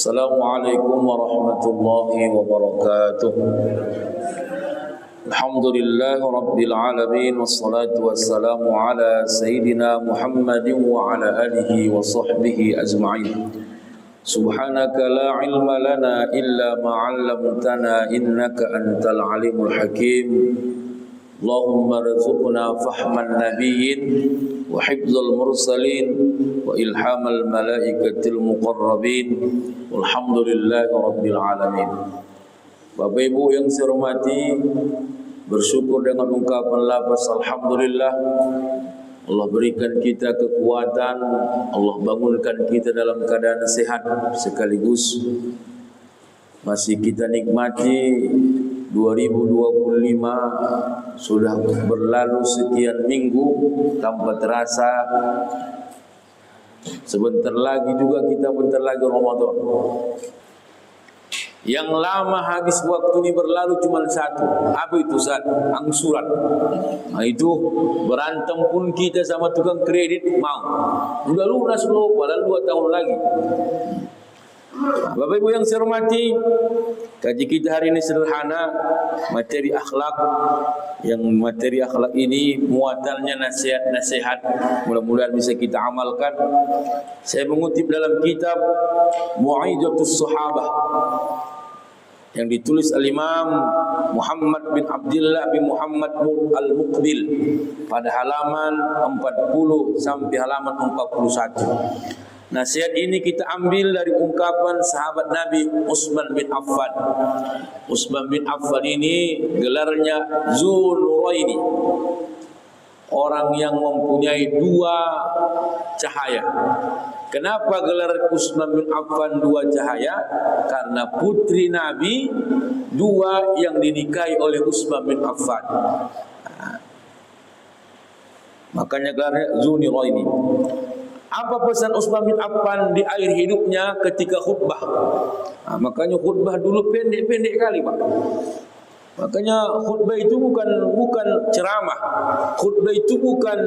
Assalamualaikum warahmatullahi wabarakatuh. Alhamdulillah rabbil alamin, wassalatu wassalamu ala sayyidina Muhammadin wa ala alihi wa sahbihi ajma'in. Subhanaka la ilma lana illa ma 'allamtana innaka antal alimul hakim. Allahumma rzuqna fahman nabiyyin wa hifdzal mursalin wa ilhamal malaikatil muqarrabin. Walhamdulillahi rabbil alamin. Bapak Ibu yang saya hormati, bersyukur dengan ungkapan lafaz alhamdulillah. Allah berikan kita kekuatan, Allah bangunkan kita dalam keadaan sehat, sekaligus masih kita nikmati 2025 sudah berlalu sekian minggu tanpa terasa. Sebentar lagi juga kita bentar lagi Ramadan. Yang lama habis waktu ini berlalu cuma satu. Apa itu Ustaz? Angsuran. Nah itu berantem pun kita sama tukang kredit mau. Sudah lunas loh, padahal 2 tahun lagi. Bapak Ibu yang saya hormati, kaji kita hari ini sederhana, materi akhlak. Yang materi akhlak ini muatannya nasihat-nasihat, mudah-mudahan bisa kita amalkan. Saya mengutip dalam kitab Mu'izatus Sahabah yang ditulis al-Imam Muhammad bin Abdullah bin Muhammad al-Muqbil pada halaman 40 sampai halaman 41. Nasihat ini kita ambil dari ungkapan sahabat Nabi Utsman bin Affan. Utsman bin Affan ini gelarnya Dzunuraini, orang yang mempunyai 2 cahaya. Kenapa gelar Utsman bin Affan 2 cahaya? Karena putri Nabi 2 yang dinikahi oleh Utsman bin Affan. Makanya gelarnya Dzunuraini. Apa pesan Utsman bin Affan di akhir hidupnya ketika khutbah? Makanya khutbah dulu pendek-pendek kali, Pak. Makanya khutbah itu bukan ceramah. Khutbah itu bukan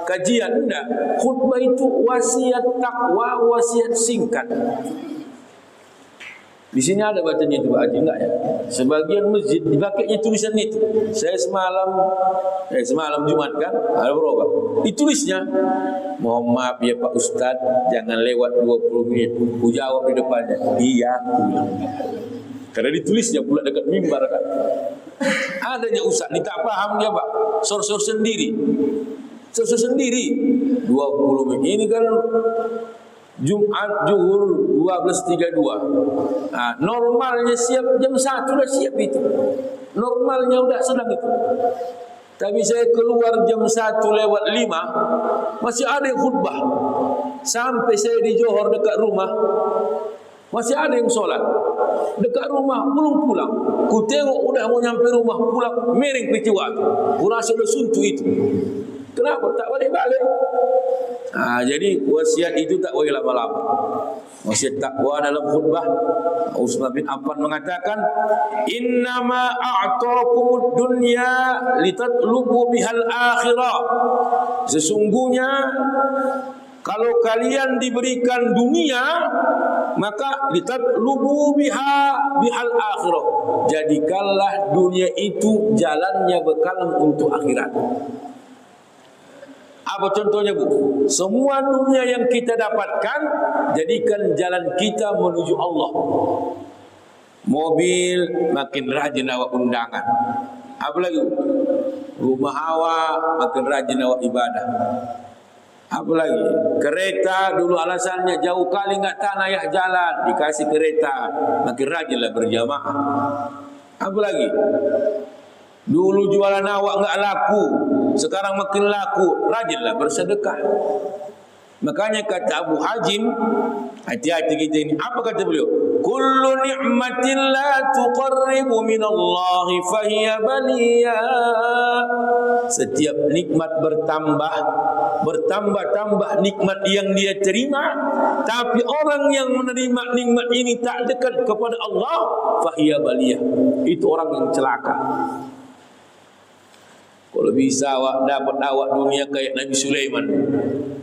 kajian, enggak. Khutbah itu wasiat takwa, wasiat singkat. Di sini ada bacanya itu Pak Haji, enggak ya? Sebagian masjid dipakainya tulisan itu. Saya semalam Jumat kan, ada berapa? Ditulisnya, mohon maaf ya Pak Ustadz, jangan lewat 20 menit. Ku jawab di depannya, iya. Karena ditulisnya pula dekat mimbar kan. Adanya Ustadz, ini tak paham dia Pak. Sor-sor sendiri. 20 menit. Ini kan Jumat Zuhur 12.32. Normalnya siap jam 1 sudah siap itu. Normalnya udah sedang itu. Tapi saya keluar jam 1:05 masih ada yang khutbah. Sampai saya di Johor dekat rumah masih ada yang sholat. Dekat rumah belum pulang. Ku tengok udah mau nyampe rumah, pulang miring peristiwa itu. Ku rasa udah suntuk itu. Kenapa tak balik-balik? Jadi wasiat itu tak boleh lama-lama. Wasiat takwa dalam khutbah, Utsman bin Affan mengatakan, "Innama a'taakumud dunya litatlubu bihal akhirah." Sesungguhnya kalau kalian diberikan dunia, maka litatlubu bihal akhirah. Jadikanlah dunia itu jalannya bekalan untuk akhirat. Apa contohnya Bu? Semua dunia yang kita dapatkan, jadikan jalan kita menuju Allah. Mobil makin rajin awak undangan. Apa lagi? Rumah awak makin rajin awak ibadah. Apa lagi? Kereta dulu alasannya jauh kali enggak tahan ayah jalan, dikasih kereta, makin rajinlah berjamaah. Apa lagi? Dulu jualan awak enggak laku, sekarang makin laku, rajinlah bersedekah. Makanya kata Abu Hazim, hati-hati kita ini. Apa kata beliau? Kullu ni'matin la tuqarribu minallahi fahiya baliya. Setiap nikmat bertambah nikmat yang dia terima, tapi orang yang menerima nikmat ini tak dekat kepada Allah, fahiya baliya. Itu orang yang celaka. Kalau bisa dapat awak dunia kayak Nabi Sulaiman,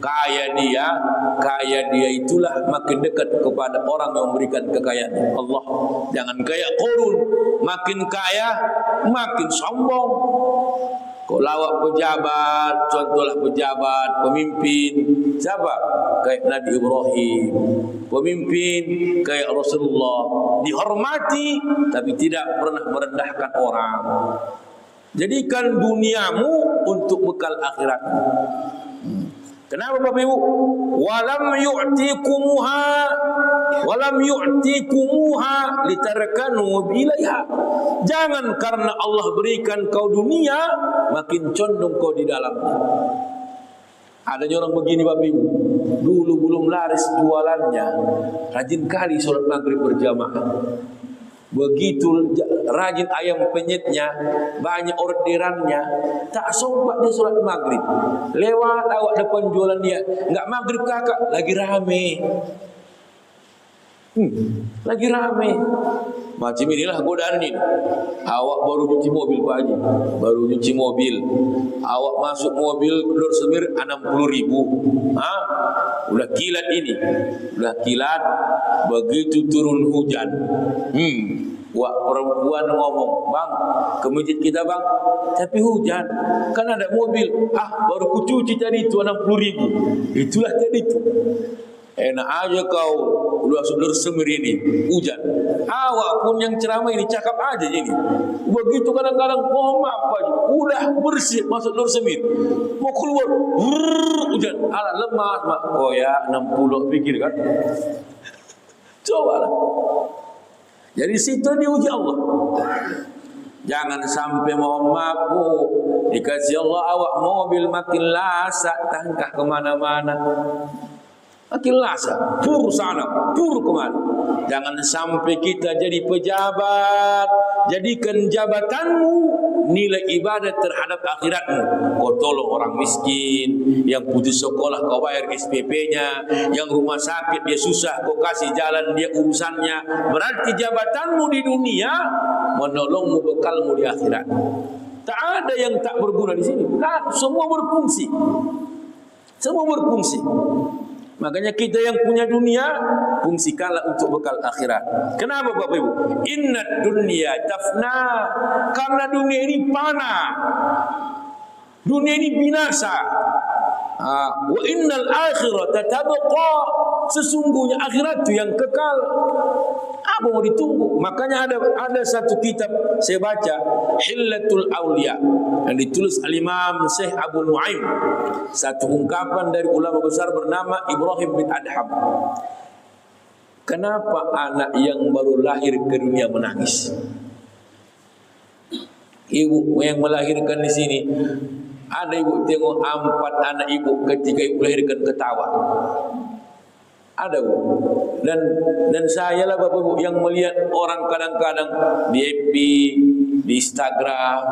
kaya dia itulah makin dekat kepada orang yang memberikan kekayaan Allah. Jangan kayak Qarun, makin kaya makin sombong. Kalau awak pejabat, contohlah pejabat, pemimpin, siapa? Kayak Nabi Ibrahim, pemimpin kayak Rasulullah, dihormati tapi tidak pernah merendahkan orang. Jadikan duniamu untuk bekal akhiratmu. Kenapa Bapak Ibu? Walam yu'tikumuha litarkanu bilaiha. Jangan karena Allah berikan kau dunia makin condong kau di dalamnya. Ada orang begini Bapak Ibu, dulu belum laris jualannya, rajin kali sholat maghrib berjamaah. Begitu rajin ayam penyetnya, banyak orderannya, tak sempat dia sholat maghrib. Lewat awak depan jualan dia, enggak maghrib kakak, lagi rame. Lagi rame. Macam inilah godaan ini. Awak baru cuci mobil Pak Haji, baru cuci mobil. Awak masuk mobil Lur Semir 60.000. Udah kilat ini, udah kilat. Begitu turun hujan, wah perempuan ngomong, bang ke masjid kita bang, tapi hujan, kan ada mobil. Baru kucuci tadi itu 60.000. Itulah tadi itu. Enak aja kau udah Lur Semir ini hujan. Awak pun yang ceramah ini cakap aja ini. Begitu kadang-kadang maaf aja, udah bersih masuk Lur Semir, mau keluar hujan, lemas mak. Oh ya 60 pikir kan. Cobalah. Jadi situ diuji Allah. Jangan sampai mohon maaf bu, dikasih Allah awak mobil makin lasak, tangkah kemana-mana. Makin lasa, pur sana, pur kemana. Jangan sampai kita jadi pejabat. Jadikan jabatanmu nilai ibadah terhadap akhiratmu. Kau tolong orang miskin, yang putus sekolah kau bayar SPP-nya, yang rumah sakit dia susah kau kasih jalan dia urusannya. Berarti jabatanmu di dunia menolongmu bekalmu di akhirat. Tak ada yang tak berguna di sini. Nah, semua berfungsi. Semua berfungsi. Makanya kita yang punya dunia, fungsikanlah untuk bekal akhirat. Kenapa Bapak Ibu? Inna dunya tafna. Karena dunia ini panah. Dunia ini binasa. Wa innal akhirata tabqa. Sesungguhnya akhirat itu yang kekal. Apa mau ditunggu? Makanya ada satu kitab saya baca, Hillatul Aulia, yang ditulis Al-Imam Syekh Abu Nuaim. Satu ungkapan dari ulama besar bernama Ibrahim bin Adham. Kenapa anak yang baru lahir ke dunia menangis? Ibu yang melahirkan di sini, ada ibu tengok 4 anak ibu ketika ibu melahirkan ketawa. Ada bu. Dan saya lah Bapak Ibu yang melihat orang kadang-kadang di FB, di Instagram,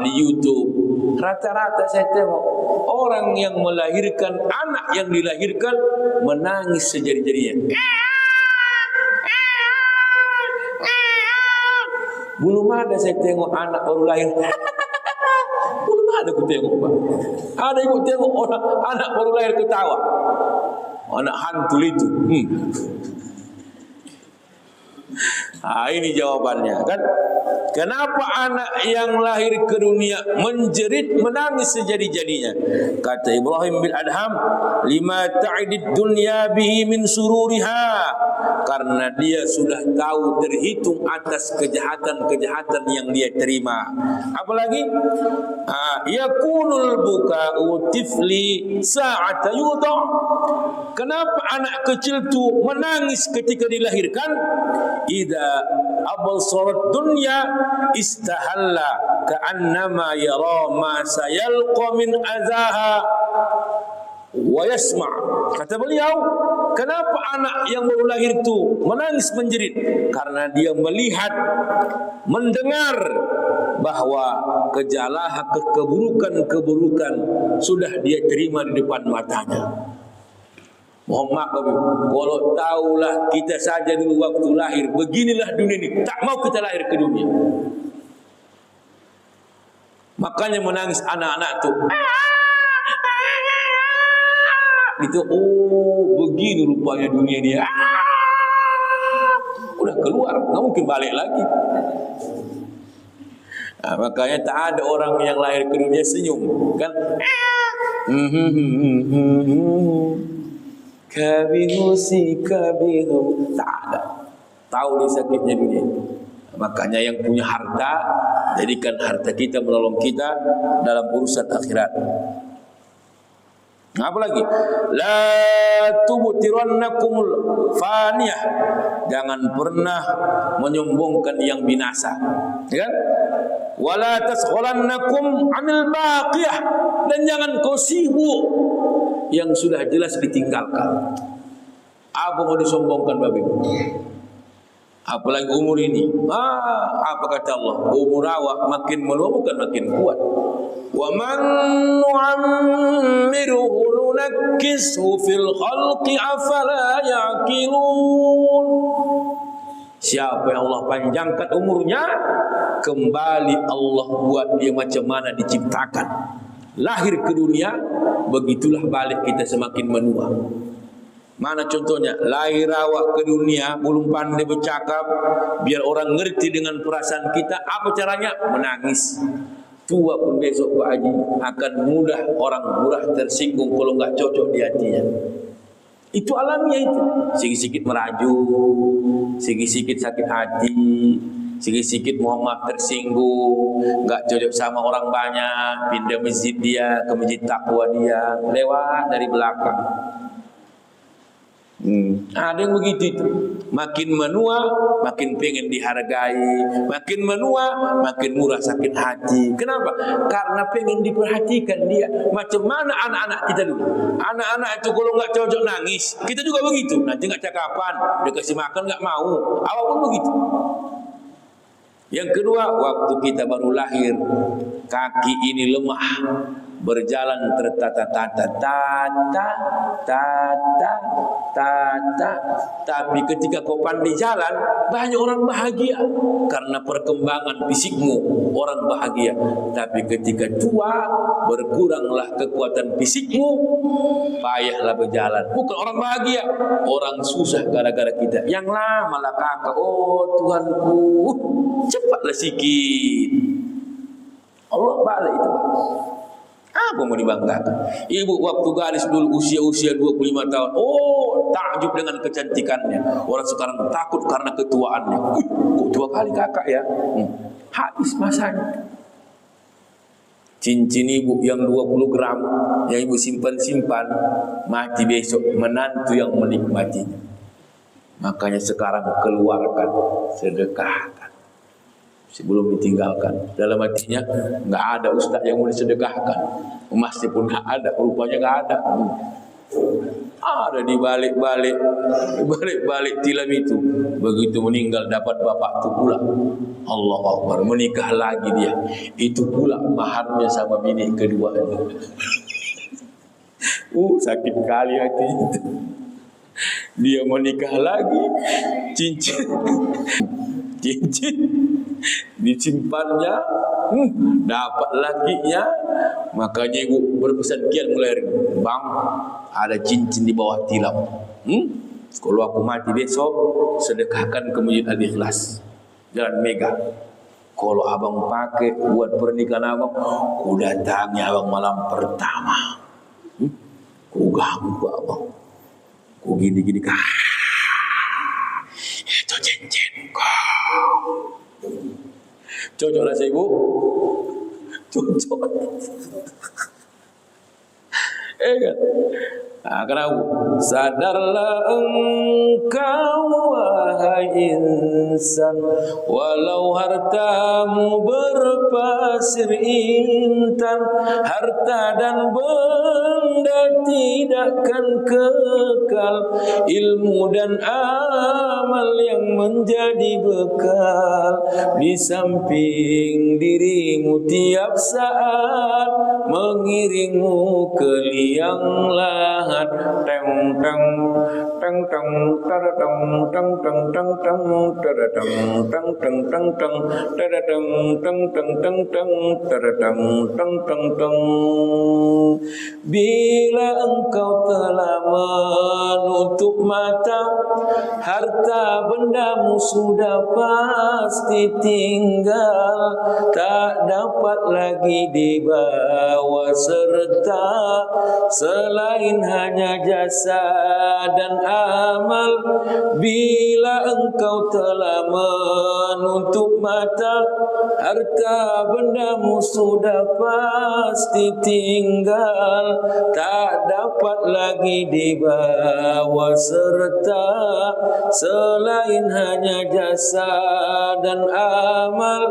di YouTube. Rata-rata saya tengok orang yang melahirkan, anak yang dilahirkan menangis sejadi-jadinya. Belum ada saya tengok anak baru lahir. Belum ada aku tengok Pak. Ada ibu tengok orang anak baru lahir ketawa. Anak hantu itu. Ini jawabannya kan. Kenapa anak yang lahir ke dunia menjerit menangis sejadi-jadinya? Kata Ibrahim bin Adham, lima ta'idid dunya bihi min sururiha. Karena dia sudah tahu terhitung atas kejahatan-kejahatan yang dia terima. Apalagi yakunul buka'u tifli sa'ata yudha. Kenapa anak kecil itu menangis ketika dilahirkan? Idza absarat dunya istahalla ka'annama yara ma sayalqa min azaha wa yasma'. Kata beliau, kenapa anak yang baru lahir itu menangis menjerit? Karena dia melihat, mendengar bahwa keburukan sudah dia terima di depan matanya. Mohon maaf kalau tahulah kita saja dulu waktu lahir beginilah dunia ini, tak mau kita lahir ke dunia. Maka Makanya menangis anak-anak tuh. Itu begini rupanya dunia dia. Udah keluar, nggak mungkin balik lagi. Nah, makanya tak ada orang yang lahir ke dunia senyum, kan? Kabihu si kabihu, tak ada. Tahu dia sakitnya dunia. Makanya yang punya harta, jadikan harta kita menolong kita dalam urusan akhirat. Apa lagi? La tubtirannakumul faniyah. Jangan pernah menyombongkan yang binasa. Ya kan? Wala tasghalannakum 'anil baqiyah. Dan jangan kau sibuk yang sudah jelas ditinggalkan. Apa mau disombongkan babi? Apalagi umur ini. Apa kata Allah? Umur awak makin menua bukan makin kuat. Wa man nu'ammiruhu nunakkishu fil khalqi afala ya'qilun. Siapa yang Allah panjangkan umurnya, kembali Allah buat dia macam mana diciptakan. Lahir ke dunia, begitulah balik kita semakin menua. Mana contohnya? Lahir awak ke dunia, belum pandai bercakap, biar orang ngerti dengan perasaan kita. Apa caranya? Menangis. Tua pun besok Pak Haji akan mudah orang murah tersinggung kalau nggak cocok di hatinya. Itu alamiah itu. Sikit-sikit merajuk, sikit-sikit sakit hati, sikit-sikit Muhammad tersinggung, nggak cocok sama orang banyak, pindah masjid dia ke masjid takwa dia, lewat dari belakang. Ada yang begitu itu. Makin menua, makin pengen dihargai. Makin menua, makin murah sakit hati. Kenapa? Karena pengen diperhatikan dia. Macam mana anak-anak kita dulu? Anak-anak itu kalau nggak cocok nangis. Kita juga begitu. Nanti nggak cakapan, dia kasih makan nggak mau. Awal pun begitu. Yang kedua, waktu kita baru lahir, kaki ini lemah, berjalan tertata-tata, tata, tapi ketika kau pandai jalan, banyak orang bahagia karena perkembangan fisikmu, orang bahagia. Tapi ketika tua, berkuranglah kekuatan fisikmu, payahlah berjalan. Bukan orang bahagia, orang susah gara-gara kita. Yang lama lah kakak, oh Tuhanku, cepatlah sikit. Allah balik itu, Pak. Apa mau dibanggakan? Ibu waktu gadis dulu usia 25 tahun, oh takjub dengan kecantikannya. Orang sekarang takut karena ketuaannya. Kok tua kali kakak ya? Habis masanya. Cincin ibu yang 20 gram yang ibu simpan-simpan, mati besok menantu yang menikmatinya. Makanya sekarang keluarkan, sedekahkan sebelum ditinggalkan. Dalam hatinya nggak ada ustaz yang mau disedekahkan, emasnya pun nggak ada, rupanya nggak ada. Ada di balik tilam itu. Begitu meninggal dapat bapak itu pula. Allah Akbar, menikah lagi dia. Itu pula maharnya sama bini keduanya. Sakit kali hati itu. Dia menikah lagi, cincin disimpannya, dapat lakinya. Makanya ibu berpesan kian mulai, bang, ada cincin di bawah tilam. Kalau aku mati besok, sedekahkan ke Masjid Al-Ikhlas, Jalan Mega. Kalau abang pakai buat pernikahan abang, ku datangi abang malam pertama. Ku ganggu abang, ku gini-gini kah? Itu cincin kau. Cocok lah ibu. Cocok. Kan? Kenapa? Sadarlah engkau wahai insan, walau hartamu berpasir intan, harta dan benda tidakkan kekal, ilmu dan amal yang menjadi bekal di samping dirimu tiap saat, mengiringmu ke liang lahat. semangat. Teng teng teng teng taradeng teng teng teng teng taradeng teng teng teng teng taradeng teng teng teng teng taradeng teng teng teng. Bila engkau telah menutup mata, harta bendamu sudah pasti tinggal, tak dapat lagi dibawa serta selain hanya jasa dan amal. Bila engkau telah menutup mata, harta bendamu sudah pasti tinggal, tak dapat lagi dibawa serta selain hanya jasa dan amal.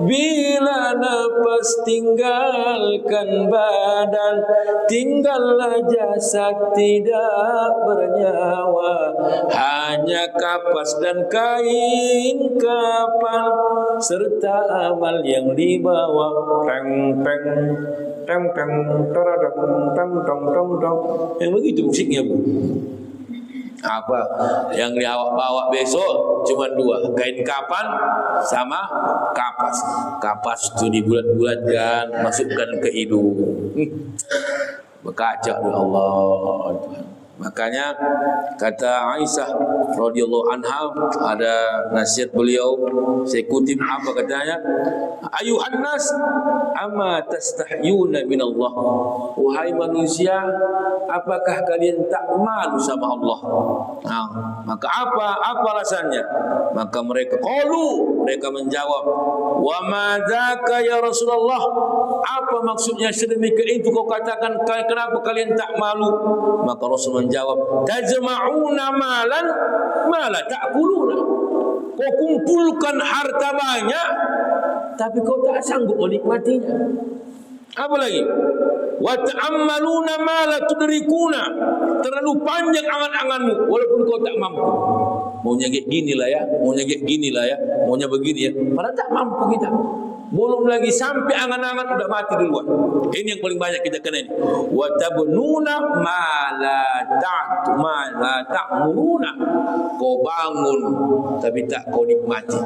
Bila nafas tinggalkan badan, tinggallah jasad tidak bernyawa, hanya kapas dan kain kapan serta amal yang dibawa. Teng teng teng teng taradeng teng teng teng teng. Yang begitu musiknya, Bu. Apa yang diawak bawa besok cuma dua, kain kapan sama kapas. Kapas itu dibulat-bulatkan, masukkan ke hidung, berkaca oleh Allah. Makanya kata Aisyah radhiyallahu anha, ada nasihat beliau, saya kutip apa katanya, ayuhan nas amma tastahyuna min Allah, wahai manusia, apakah kalian tak malu sama Allah? Nah, maka apa alasannya? Maka mereka menjawab, wa ma dzaka ya Rasulullah, apa maksudnya sedemikian itu kau katakan, kenapa kalian tak malu? Maka Rasul menjawab, tajma'una malan ma la ta'kuluna, kau kumpulkan harta banyak tapi kau tak sanggup menikmatinya. Apa lagi? Wa ta'ammaluna ma la tudrikuna, terlalu panjang angan-anganmu walaupun kau tak mampu. Maunya kayak gini lah ya, maunya kayak gini lah ya, maunya begini ya, padahal tak mampu kita. Belum lagi sampai angan-angan udah mati duluan. Ini yang paling banyak kita kena ini. Wa tabnuna ma la ta'muruna, kau bangun tapi tak kau nikmati.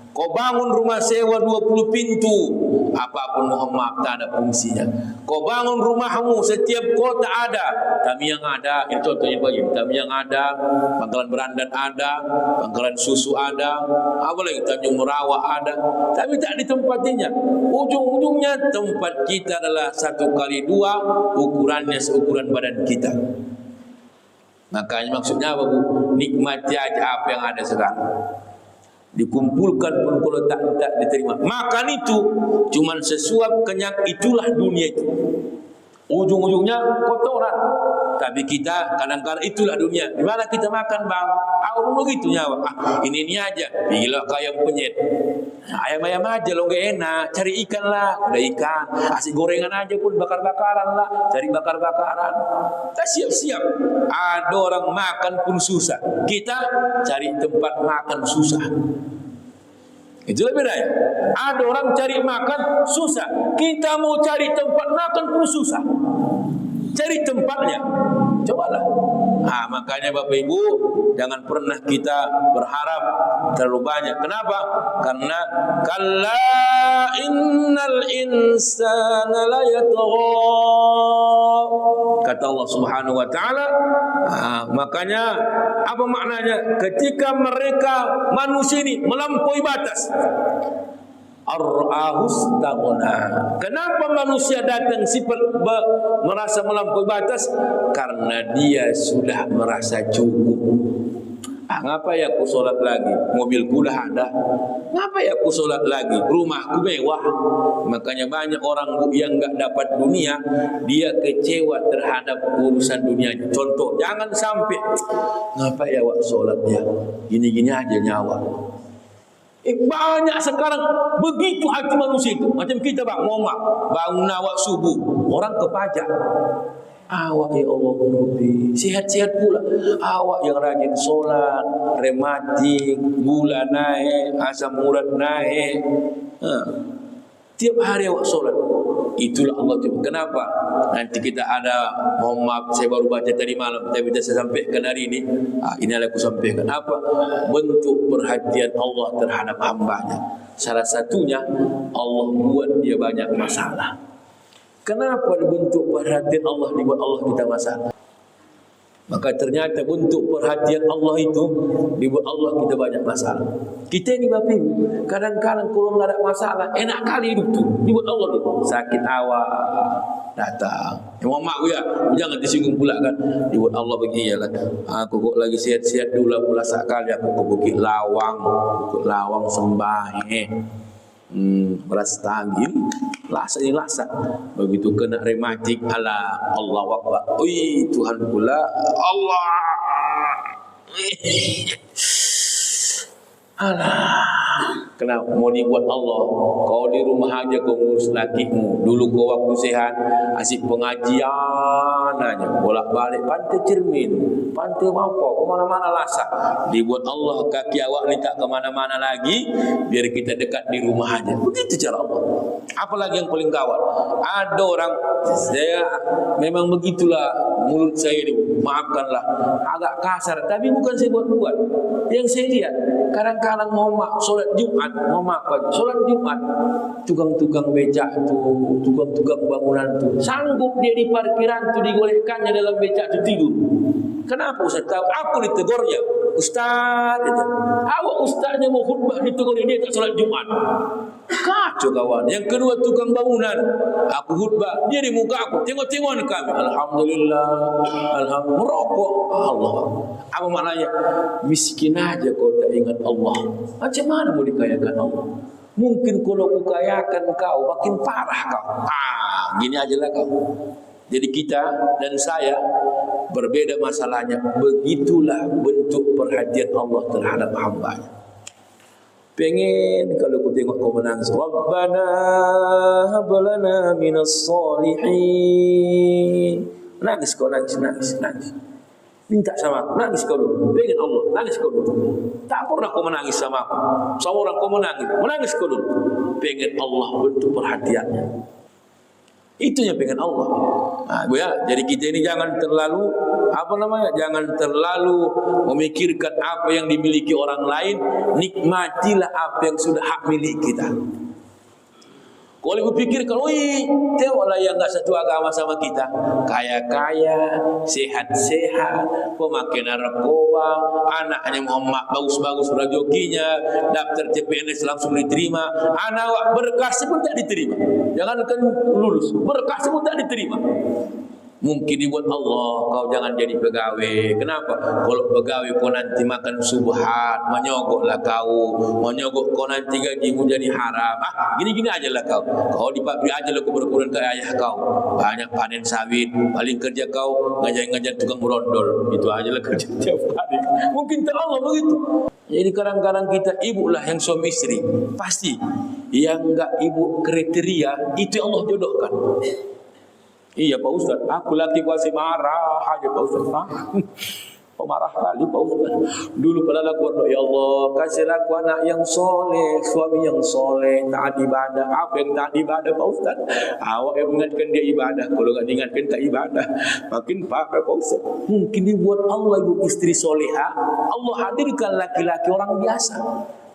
Kau bangun rumah sewa 20 pintu, apapun mohon maaf tak ada fungsinya. Kau bangun rumahmu setiap kota ada, tapi yang ada, ini contohnya bagi, tapi yang ada, Pangkalan Berandan ada, Pangkalan Susu ada, apa lagi, Tanjung Merawa ada, tapi tak ditempatinya. Ujung-ujungnya tempat kita adalah 1 kali 2, ukurannya seukuran badan kita. Makanya maksudnya apa, Bu? Nikmati aja apa yang ada sekarang. Dikumpulkan pun kalau tak diterima. Makan itu cuman sesuap kenyang, itulah dunia itu. Ujung-ujungnya kotoran. Tapi kita kadang-kadang itulah dunia. Di mana kita makan, Bang? Aku begitu nyawa. Ini aja. Bila kayak penyet. Ayam-ayam aja lo gak enak. Cari ikan lah. Udah ikan. Asik gorengan aja pun bakar-bakaran lah. Cari bakar-bakaran. Kita siap-siap. Ada orang makan pun susah. Kita cari tempat makan susah. Itulah bedanya. Ada orang cari makan susah, kita mau cari tempat makan pun susah. Cari tempatnya, cobalah. Makanya Bapak Ibu, jangan pernah kita berharap terlalu banyak. Kenapa? Karena kalla innal insana la yatgha, kata Allah Subhanahu wa taala. Makanya apa maknanya? Ketika mereka manusia ini melampaui batas, ar-ahus taguna. Kenapa manusia datang sifat merasa melampaui batas? Karena dia sudah merasa cukup. Ngapa ya aku solat lagi? Mobilku dah ada. Ngapa ya aku solat lagi? Rumahku mewah. Makanya banyak orang yang enggak dapat dunia, dia kecewa terhadap urusan dunia. Contoh, jangan sampai ngapa ya wak solat ya? Gini-gini aja nyawa. Banyak sekarang begitu hati manusia itu. Macam kita, Bang, ngomong bangun awak subuh, orang kepajak. Awak ya Allah Rabbi, sehat-sehat pula. Awak yang rajin solat, rematik, gula naik, asam urat naik. Tiap hari awak solat. Itulah Allah. Kenapa? nanti kita ada, mohon maaf saya baru baca tadi malam tapi saya sampaikan hari ini. Ini aku sampaikan apa? Bentuk perhatian Allah terhadap hambanya. Salah satunya Allah buat dia banyak masalah. Kenapa bentuk perhatian Allah dibuat Allah kita masalah? Maka ternyata bentuk perhatian Allah itu dibuat Allah kita banyak masalah. Kita ini Bapak Ibu, kadang-kadang kalau nggak ada masalah, enak kali hidup tu. Dibuat Allah tu. Sakit awak datang. Mak ya, jangan disinggung pula kan. Dibuat Allah begini lah. Aku kok lagi sihat-sihat dulu pula sekali aku ke Bukit Lawang sembah. Beras tagih lasak begitu kena rematik ala Allah Akbar. Oi Tuhan pula Allah. Alah, kenapa mau dibuat Allah? Kau di rumah aja kau ngurus lakimu. Dulu kau waktu sehat asyik pengajian aja, bolak-balik pantai cermin, pantai apa, kemana-mana lasak. Dibuat Allah kaki awak ni tak kemana-mana lagi, biar kita dekat di rumah aja. Begitu cara Allah. Apalagi yang paling kawal, ada orang, saya memang begitulah mulut saya ini, maafkanlah, agak kasar, tapi bukan saya buat-buat. Yang saya lihat, kadang-kadang mau solat Jumat, solat Jumat, tukang-tukang becak tu, tukang-tukang bangunan tu, sanggup dia di parkiran tu digolekkannya dalam becak tu tidur. Kenapa Ustaz? Aku ditegurnya, Ustaz, awak Ustaznya mau khutbah ditegur dia tak solat Jumat. Kacau kawan. Yang kedua tukang bangunan, aku khutbah dia di muka aku, tengok-tengok kami. Alhamdulillah, alhamdulillah, merokok. Allah. Apa maknanya? Miskin aja kau tak ingat Allah. Macam mana mau dikayakan Allah? Mungkin kalau aku kayakan kau, makin parah kau. Gini aja lah kau. Jadi kita dan saya berbeda masalahnya. Begitulah bentuk perhatian Allah terhadap hambanya. Pengen kalau aku tengok kau menangis, Rabbana hablana minas salihin. Nangis kau, nangis. Minta sama aku, nangis kau dulu. Pengen Allah, nangis kau dulu. Tak pernah kau menangis sama aku. Sama orang kau menangis kau dulu. Pengen Allah bentuk perhatiannya. Itu yang pengen Allah. Bu ya, jadi kita ini jangan terlalu jangan terlalu memikirkan apa yang dimiliki orang lain. Nikmatilah apa yang sudah hak milik kita. Kalau ibu pikirkan, tengoklah yang enggak satu agama sama kita, kaya-kaya, sehat-sehat, pemakai narkoba, anaknya Muhammad bagus-bagus rezekinya, daftar CPNS langsung diterima, anak berkas pun tak diterima. Jangankan lulus, berkas pun tak diterima. Mungkin dibuat Allah, kau jangan jadi pegawai. Kenapa? Kalau pegawai kau nanti makan subhat, menyogoklah kau, menyogok kau nanti gajimu jadi haram. Gini-gini aja lah kau. Kau di pabrik aja lah kau berkurang ke ayah kau. Banyak panen sawit, paling kerja kau ngajar-ngajar tukang berondol. Itu aja lah kerja tiap hari. Mungkin tak Allah begitu. Jadi kadang-kadang kita ibu lah yang suami istri. Pasti yang enggak ibu kriteria itu Allah jodohkan. Iya Pak Ustaz, aku laki kuasa marah aja Pak Ustaz. Pemarah kali Pak Ustaz. Dulu pada aku berdoa, ya Allah kasihlah aku anak yang soleh, suami yang soleh, taat ibadah. Apa yang taat ibadah Pak Ustaz? Awak yang mengingatkan dia ibadah. Kalau tak diingatkan tak ibadah, makin pakai Pak Ustaz. Mungkin dibuat Allah ibu istri soleha, Allah hadirkan laki-laki orang biasa.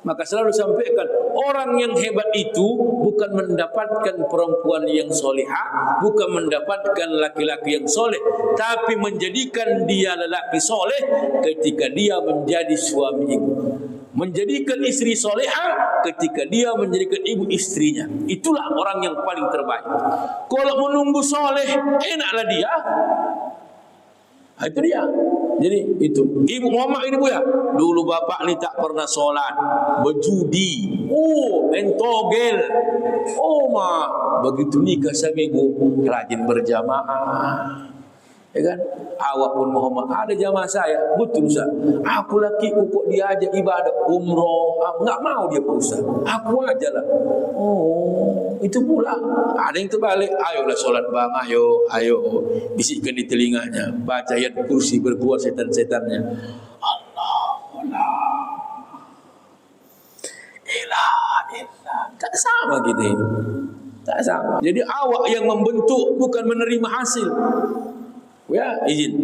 Maka selalu sampaikan, orang yang hebat itu bukan mendapatkan perempuan yang soleha, bukan mendapatkan laki-laki yang soleh, tapi menjadikan dia lelaki soleh ketika dia menjadi suami ibu, menjadikan istri soleha ketika dia menjadikan ibu istrinya. Itulah orang yang paling terbaik. Kalau menunggu soleh, enaklah dia. Itu dia. Jadi itu ibu Muhammad ini Bu ya, dulu bapak ni tak pernah solat, berjudi, main togel, begitu nikah sama ibu rajin berjamaah, ya kan? Awak pun Muhammad ada jamaah saya, betul Ustaz. Aku laki kok diajak ibadah umroh, enggak mau dia Pak Ustaz. Aku ajalah. Itu pula ada yang terbalik. Ayolah solat bang, ayo bisikkan di telinganya, baca ayat kursi berkuat setan-setannya. Allah ilah tak sama kita ini. Tak sama. Jadi awak yang membentuk, bukan menerima hasil. Ya, izin.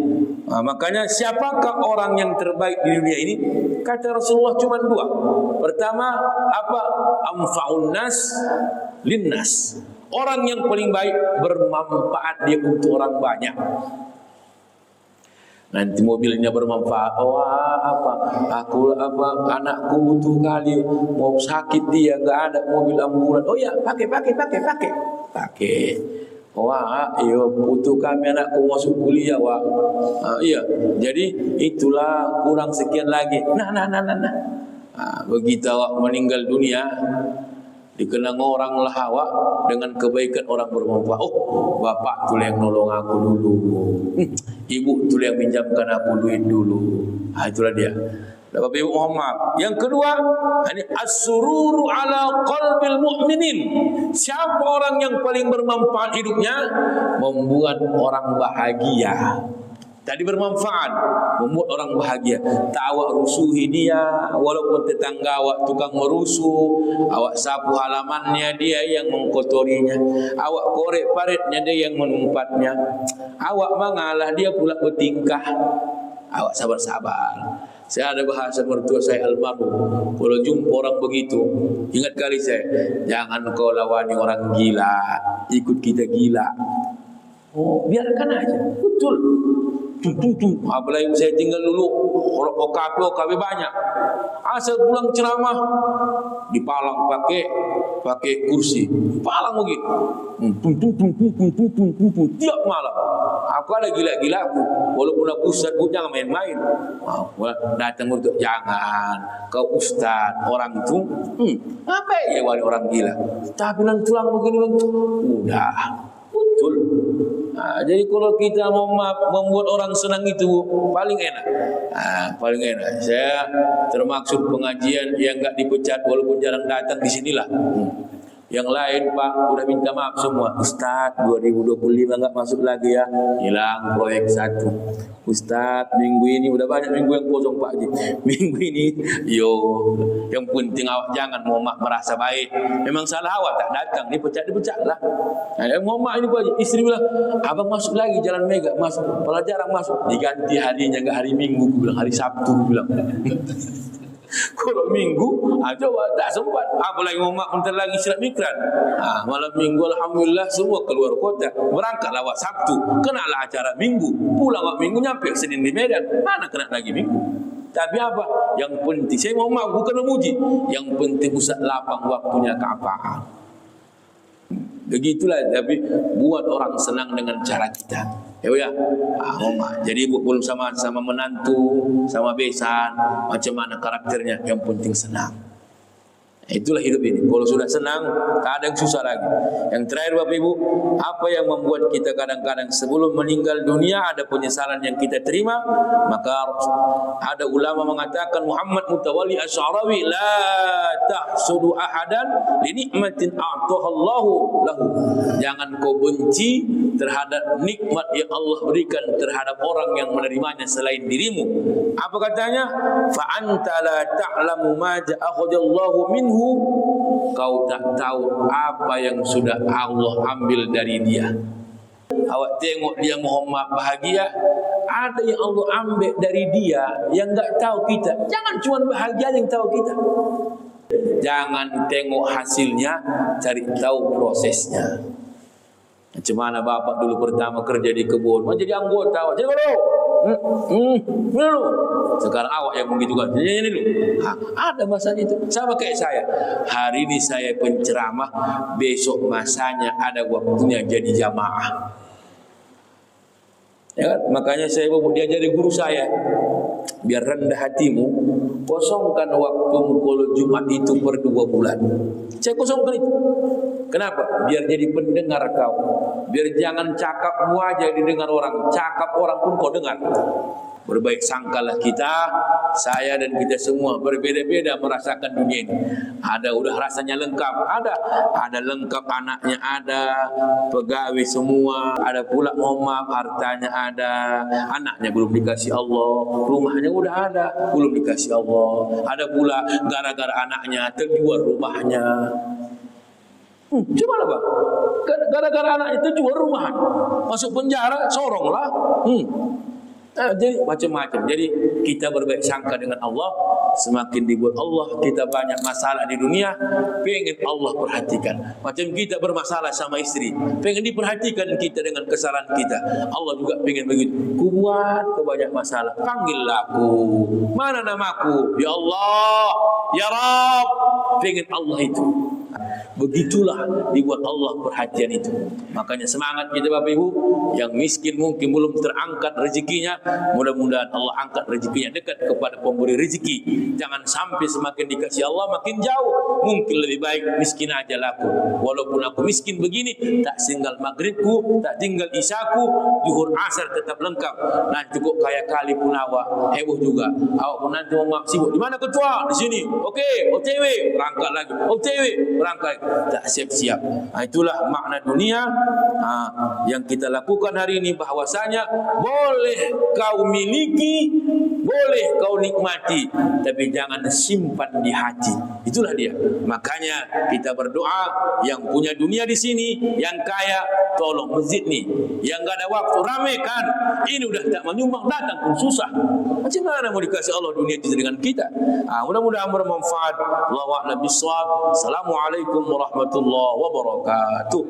Makanya siapakah orang yang terbaik di dunia ini? Kata Rasulullah cuma dua. Pertama, apa? Anfa'un nas linnas. Orang yang paling baik bermanfaat dia untuk orang banyak. Nanti mobilnya bermanfaat. Wah, anakku butuh kali, mau sakit dia, enggak ada mobil ambulan. Oh ya, pakai. Wah, iya butuh kami anakku masuk kuliah, wah. Iya, jadi itulah kurang sekian lagi. Nah. Begitu awak meninggal dunia, dikenang orang lah awak dengan kebaikan orang bermanfaat. Oh, bapak tu yang nolong aku dulu, ibu tu yang pinjamkan aku duit dulu. Itulah dia. Bapak Ibu Muhammad. Yang kedua, ini as-sururu ala qalbil mu'minin. Siapa orang yang paling bermanfaat hidupnya? Membuat orang bahagia. Tadi bermanfaat, membuat orang bahagia. Tak awak rusuhi dia, walaupun tetangga awak tukang merusuh, awak sapu halamannya, dia yang mengkotorinya. Awak korek paritnya, dia yang menumpatnya. Awak mengalah, dia pula bertingkah. Awak sabar-sabar. Saya ada bahasa mertua saya almarhum, kalau jumpa orang begitu, ingat kali saya, jangan kau lawani orang gila, ikut kita gila. Oh, biarkan aja, betul. Apalagi saya tinggal dulu, orang OKP banyak. Asal pulang ceramah, dipalang pakai kursi, palang begitu. Tiap malam. Aku ada gila-gilaku, walaupun aku ustaz, jangan main-main. Datang untuk jangan, kau ustaz, orang itu, apa ya wali orang gila? Tapi nanti tulang begini, udah, betul. Jadi kalau kita mau membuat orang senang itu paling enak. Paling enak. Saya termaksud pengajian yang enggak dipecat walaupun jarang datang di sinilah. Yang lain Pak udah minta maaf semua. Ustaz 2025 enggak masuk lagi ya. Hilang proyek 1. Ustaz minggu ini udah banyak minggu yang kosong Pak Haji. Minggu ini yang penting awak jangan Muhammad merasa baik. Memang salah awak tak datang, dipecat lah. Muhammad ini Pak Haji, istri bilang, abang masuk lagi Jalan Mega, masuk. Kalau jarang masuk, diganti harinya enggak hari Minggu, aku bilang hari Sabtu, aku bilang. Kalau Minggu, coba tak sempat. Apalagi Muhammad bentar lagi silat mikran. Malam Minggu alhamdulillah semua keluar kota. Berangkatlah awak Sabtu, kenalah acara Minggu. Pulang awak Minggu nyampe Senin di Medan. Mana kena lagi Minggu? Tapi apa? Yang penting saya Muhammad bukan memuji. Yang penting Ustaz lapang waktunya ke apaan. Begitulah, tapi buat orang senang dengan cara kita. Ya, jadi belum sama menantu, sama besan, macam mana karakternya, yang penting senang. Itulah hidup ini. Kalau sudah senang, tak ada yang susah lagi. Yang terakhir Bapak Ibu, apa yang membuat kita kadang-kadang sebelum meninggal dunia ada penyesalan yang kita terima? Maka ada ulama mengatakan, Muhammad Mutawalli Asy'arawi, la tahsudu ahadan li nikmatin a'tahallahu lahu. Jangan kau benci terhadap nikmat yang Allah berikan terhadap orang yang menerimanya selain dirimu. Apa katanya? Fa anta la ta'lamu ma ja'akhadallahu minhu. Kau tak tahu apa yang sudah Allah ambil dari dia. Awak tengok dia Muhammad bahagia, ada yang Allah ambil dari dia yang enggak tahu kita. Jangan cuma bahagia yang tahu kita. Jangan tengok hasilnya, cari tahu prosesnya. Macam mana bapak dulu pertama kerja di kebun, mau jadi anggota, awak jadi dulu. Sekarang awak yang begitu kan, ini dulu. Ada masanya itu. Sama kayak saya. Hari ini saya penceramah, besok masanya ada waktunya jadi jamaah. Ya kan? Makanya saya diajari guru saya, biar rendah hatimu, kosongkan waktumu kalau Jumat itu per 2 bulan. Saya kosongkan itu. Kenapa? Biar jadi pendengar kau. Biar jangan cakapmu aja didengar orang, cakap orang pun kau dengar. Berbaik sangkalah kita, saya dan kita semua berbeda-beda merasakan dunia ini. Ada udah rasanya lengkap, ada lengkap anaknya ada, pegawai semua, ada pula Muhammad hartanya ada, anaknya belum dikasih Allah, rumahnya udah ada, belum dikasih Allah. Ada pula gara-gara anaknya terjual rumahnya. Gimana bang? Gara-gara anak itu jual rumahan, masuk penjara, soronglah. Jadi macam-macam. Jadi kita berbaik sangka dengan Allah, semakin dibuat Allah kita banyak masalah di dunia, pengen Allah perhatikan. Macam kita bermasalah sama istri, pengen diperhatikan kita dengan kesalahan kita. Allah juga pengen begitu. Ku buat kau banyak masalah, panggillah aku. Mana namaku? Ya Allah, ya Rabb. Pengen Allah itu. Begitulah dibuat Allah perhatian itu. Makanya semangat kita Bapak Ibu, yang miskin mungkin belum terangkat rezekinya, mudah-mudahan Allah angkat rezekinya dekat kepada pemberi rezeki. Jangan sampai semakin dikasih Allah makin jauh. Mungkin lebih baik miskin aja laku. Walaupun aku miskin begini, tak tinggal maghribku, tak tinggal isyaku, zuhur asar tetap lengkap. Nah cukup kaya kali pun awak heboh juga. Awak pun nanti mau sibuk. Di mana ketua? Di sini. Okey, OTW berangkat lagi. OTW berangkat. Tak siap-siap. Itulah makna dunia yang kita lakukan hari ini, bahwasanya boleh kau miliki, boleh kau nikmati, tapi jangan simpan di hati. Itulah dia. Makanya kita berdoa, yang punya dunia di sini, yang kaya, tolong masjid ni. Yang enggak ada waktu, ramaikan. Ini udah tak menyumbang, datang pun susah. Macam mana mau dikasih Allah dunia itu dengan kita? Mudah-mudahan bermanfaat. Allahu a'lam bishawab. Assalamualaikum warahmatullahi wabarakatuh.